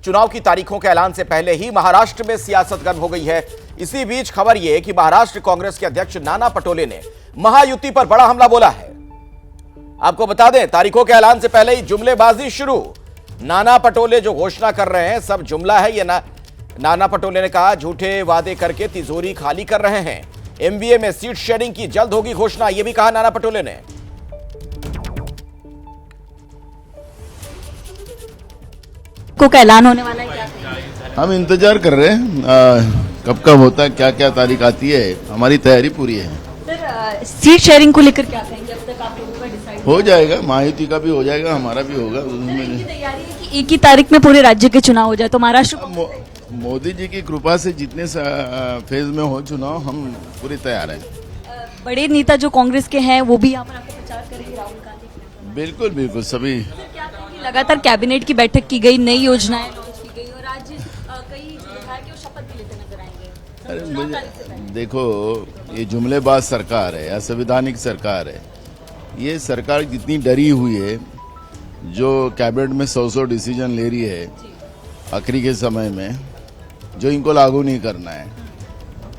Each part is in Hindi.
चुनाव की तारीखों के ऐलान से पहले ही महाराष्ट्र में सियासत गर्म हो गई है। इसी बीच खबर यह कि महाराष्ट्र कांग्रेस के अध्यक्ष नाना पटोले ने महायुति पर बड़ा हमला बोला है। आपको बता दें, तारीखों के ऐलान से पहले ही जुमलेबाजी शुरू। नाना पटोले जो घोषणा कर रहे हैं सब जुमला है। नाना पटोले ने कहा झूठे वादे करके तिजोरी खाली कर रहे हैं। एमबीए में सीट शेयरिंग की जल्द होगी घोषणा, यह भी कहा नाना पटोले ने। को ऐलान होने वाला है क्या? हम इंतजार कर रहे हैं कब कब होता है, क्या क्या तारीख आती है। हमारी तैयारी पूरी है। सर, सीट शेयरिंग को लेकर क्या कहेंगे? अब तक आप लोगों का डिसाइड हो जाएगा, महायुति का भी हो जाएगा, हमारा भी होगा। की तैयारी है कि एक ही तारीख में पूरे राज्य के चुनाव हो जाए, तो महाराष्ट्र मोदी जी की कृपा से जितने फेज में हो चुनाव, हम पूरी तैयार हैं। बड़े नेता जो कांग्रेस के हैं वो भी यहाँ पर आपको प्रचार करेंगे, राहुल गांधी। बिल्कुल बिल्कुल सभी। लगातार कैबिनेट की बैठक की गई, नई योजनाएं लॉन्च की गई और आज कई विधायक के शपथ भी लेते नजर आएंगे। अरे मुझे देखो, ये जुमलेबाज सरकार है या संवैधानिक सरकार है। ये सरकार जितनी डरी हुई है, जो कैबिनेट में 100 डिसीजन ले रही है आखिरी के समय में, जो इनको लागू नहीं करना है,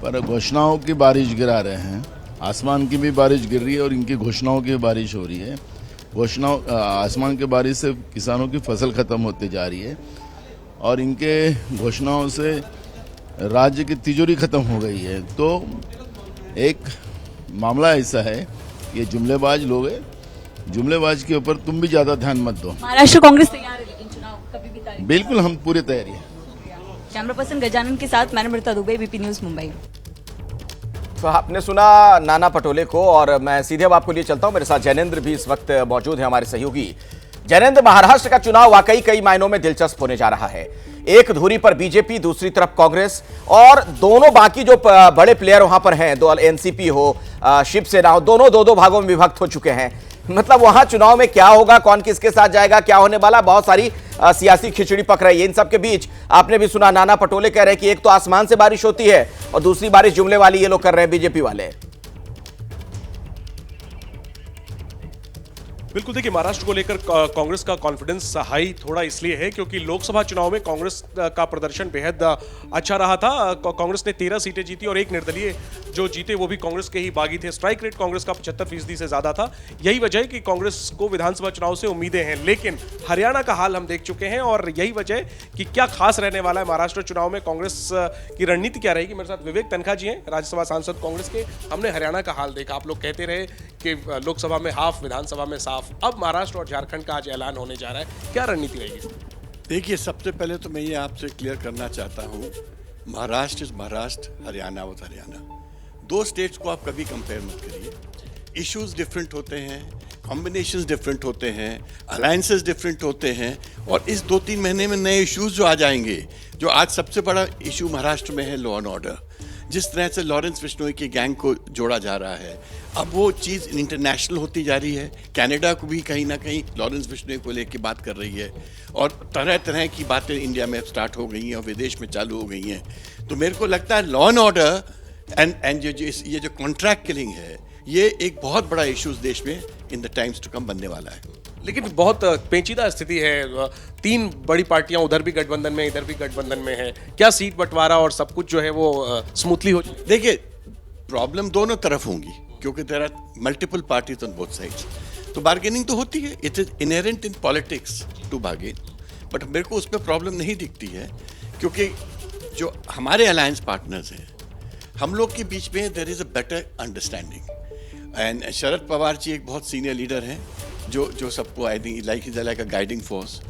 पर घोषणाओं की बारिश गिरा रहे हैं। आसमान की भी बारिश गिर रही है और इनकी घोषणाओं की बारिश हो रही है। घोषणाओं आसमान की बारिश से किसानों की फसल खत्म होती जा रही है और इनके घोषणाओं से राज्य की तिजोरी खत्म हो गई है। तो एक मामला ऐसा है, ये जुमलेबाज लोग हैं, जुमलेबाज के ऊपर तुम भी ज्यादा ध्यान मत दो। महाराष्ट्र कांग्रेस तैयार है लेकिन चुनाव कभी भी तारीख? बिल्कुल, हम पूरी तैयारी है। कैमरा पर्सन गजानन के साथ मैं नम्रता दुबे, बीपी न्यूज मुंबई। तो आपने सुना नाना पटोले को और मैं सीधे अब आपको लिए चलता हूं। मेरे साथ जैनेंद्र भी इस वक्त मौजूद है, हमारे सहयोगी। जैनेंद्र, महाराष्ट्र का चुनाव वाकई कई मायनों में दिलचस्प होने जा रहा है। एक धुरी पर बीजेपी, दूसरी तरफ कांग्रेस और दोनों बाकी जो बड़े प्लेयर वहां पर हैं, दो एनसीपी हो, शिवसेना हो, दोनों दो भागों में विभक्त हो चुके हैं। मतलब वहां चुनाव में क्या होगा, कौन किसके साथ जाएगा, क्या होने वाला, बहुत सारी सियासी खिचड़ी पक रही है। इन सब के बीच आपने भी सुना नाना पटोले कह रहे हैं कि एक तो आसमान से बारिश होती है और दूसरी बारिश जुमले वाली ये लोग कर रहे हैं बीजेपी वाले। बिल्कुल, देखिए महाराष्ट्र को लेकर कांग्रेस का कॉन्फिडेंस हाई थोड़ा इसलिए है क्योंकि लोकसभा चुनाव में कांग्रेस का प्रदर्शन बेहद अच्छा रहा था। कांग्रेस ने 13 सीटें जीती और एक निर्दलीय जो जीते वो भी कांग्रेस के ही बागी थे। स्ट्राइक रेट कांग्रेस का 75% से ज्यादा था। यही वजह है कि कांग्रेस को विधानसभा चुनाव से उम्मीदें हैं। लेकिन हरियाणा का हाल हम देख चुके हैं और यही वजह है कि क्या खास रहने वाला है महाराष्ट्र चुनाव में, कांग्रेस की रणनीति क्या रहेगी। मेरे साथ विवेक तनखा जी हैं, राज्यसभा सांसद कांग्रेस के। हमने हरियाणा का हाल देखा, आप लोग कहते रहे कि लोकसभा में हाफ, विधानसभा में साफ। अब महाराष्ट्र और झारखंड का आज ऐलान होने जा रहा है, क्या रणनीति रहेगी? देखिए, सबसे पहले तो मैं ये आपसे क्लियर करना चाहता हूँ, महाराष्ट्र इज महाराष्ट्र, हरियाणा वो हरियाणा। दो स्टेट्स को आप कभी कंपेयर मत करिए। इश्यूज डिफरेंट होते हैं, कॉम्बिनेशंस डिफरेंट होते हैं, अलायंसेस डिफरेंट होते हैं और इस 2-3 महीने में नए इश्यूज जो आ जाएंगे। जो आज सबसे बड़ा इशू महाराष्ट्र में है लॉ एंड ऑर्डर, जिस तरह से लॉरेंस बिश्नोई की गैंग को जोड़ा जा रहा है, अब वो चीज़ इंटरनेशनल होती जा रही है। कनाडा को भी कहीं ना कहीं लॉरेंस बिश्नोई को लेकर बात कर रही है और तरह तरह की बातें इंडिया में स्टार्ट हो गई हैं और विदेश में चालू हो गई हैं। तो मेरे को लगता है लॉ एंड ऑर्डर एंड ये जो कॉन्ट्रैक्ट किलिंग है, ये एक बहुत बड़ा इशूज देश में in the times to come बनने वाला है। लेकिन बहुत पेचीदा स्थिति है, 3 बड़ी पार्टियां उधर भी गठबंधन में, इधर भी गठबंधन में है। क्या सीट बंटवारा और सब कुछ जो है वो स्मूथली हो? देखिए, प्रॉब्लम दोनों तरफ होंगी क्योंकि there are multiple parties on both sides. तो बार्गेनिंग तो होती है, it is inherent in politics to bargain. But मेरे को उसमें प्रॉब्लम नहीं दिखती है क्योंकि जो हमारे अलायंस पार्टनर्स हैं, हम लोग के बीच में there is a better understanding. And Sharad Pawar ji एक बहुत सीनियर लीडर हैं जो सबको I think like a guiding force.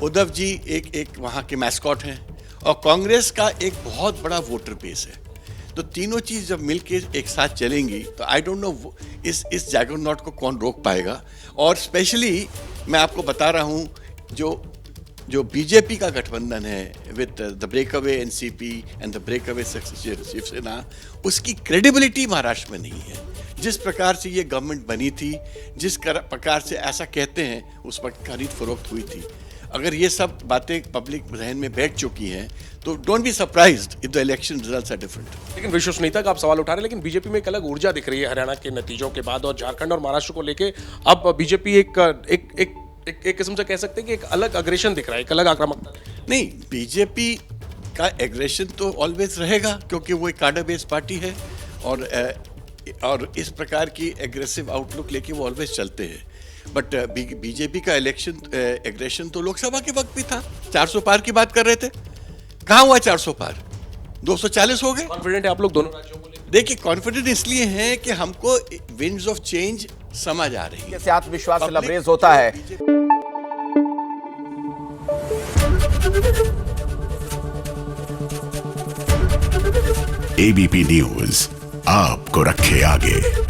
Uddhav ji एक वहाँ के मैस्कॉट हैं और कांग्रेस का एक बहुत बड़ा वोटर बेस है। तो तीनों चीज़ जब मिलके एक साथ चलेंगी तो आई डोंट नो इस जैगरनॉट को कौन रोक पाएगा। और स्पेशली मैं आपको बता रहा हूँ, जो बीजेपी का गठबंधन है with the breakaway NCP and the breakaway Shiv Sena, उसकी क्रेडिबिलिटी महाराष्ट्र में नहीं है। जिस प्रकार से ये गवर्नमेंट बनी थी, जिस प्रकार से ऐसा कहते हैं उस वक्त खरीद फरोख्त हुई थी, अगर ये सब बातें पब्लिक जहन में बैठ चुकी हैं तो don't be surprised if the election results are different. लेकिन विश्वसनीयता का आप सवाल उठा रहे हैं, लेकिन बीजेपी में एक अलग ऊर्जा दिख रही है हरियाणा के नतीजों के बाद और झारखंड और महाराष्ट्र को लेके अब बीजेपी एक किस्म से कह सकते हैं कि एक अलग अग्रेशन दिख रहा है, एक अलग आक्रामकता। नहीं, बीजेपी का एग्रेशन तो ऑलवेज रहेगा क्योंकि वो एक कार्डर बेस्ड पार्टी है और इस प्रकार की एग्रेसिव आउटलुक लेके वो ऑलवेज चलते हैं। बट बीजेपी का एग्रेशन तो लोकसभा के वक्त भी था। 400 पार की बात कर रहे थे, कहाँ हुआ 400 पार? 240 हो गए। कॉन्फिडेंट है आप लोग दोनों राज्यों को लेकर? देखिए, कॉन्फिडेंट इसलिए है कि हमको विंड्स ऑफ चेंज समझ आ रही है। कैसे आत्मविश्वास से लबरेज होता है। एबीपी न्यूज आपको रखे आगे।